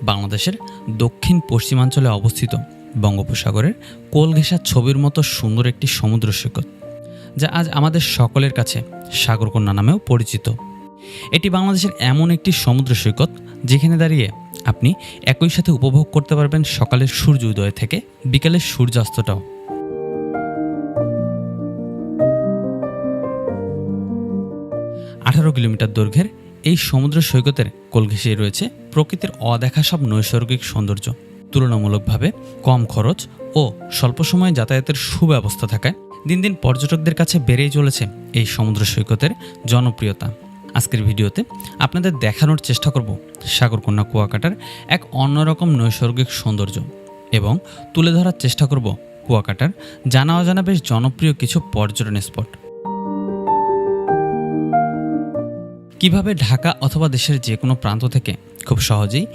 বাংলাদেশের দক্ষিণ পশ্চিমাঞ্চলে অবস্থিত বঙ্গোপসাগরের কোল ঘেঁষা ছবির মতো সুন্দর একটি সমুদ্র সৈকত, যা আজ আমাদের সকলের কাছে সাগরকন্যা নামেও পরিচিত। এটি বাংলাদেশের এমন একটি সমুদ্র সৈকত যেখানে দাঁড়িয়ে আপনি একই সাথে উপভোগ করতে পারবেন সকালের সূর্য উদয় থেকে বিকালের সূর্যাস্তটাও। 18 কিলোমিটার দৈর্ঘ্যের এই সমুদ্র সৈকতের কোল ঘেঁষে রয়েছে প্রকৃতির অদেখা সব নৈসর্গিক সৌন্দর্য। তুলনামূলকভাবে কম খরচ ও স্বল্প সময়ে যাতায়াতের সুব্যবস্থা থাকায় দিন দিন পর্যটকদের কাছে বেড়েই চলেছে এই সমুদ্র সৈকতের জনপ্রিয়তা। আজকের ভিডিওতে আপনাদের দেখানোর চেষ্টা করব সাগরকন্যা কুয়াকাটার এক অন্যরকম নৈসর্গিক সৌন্দর্য এবং তুলে ধরার চেষ্টা করব কুয়াকাটার জানা অজানা বেশ জনপ্রিয় কিছু পর্যটন স্পট। কিভাবে ঢাকা অথবা দেশের যে কোনো প্রান্ত থেকে খুব সহজেই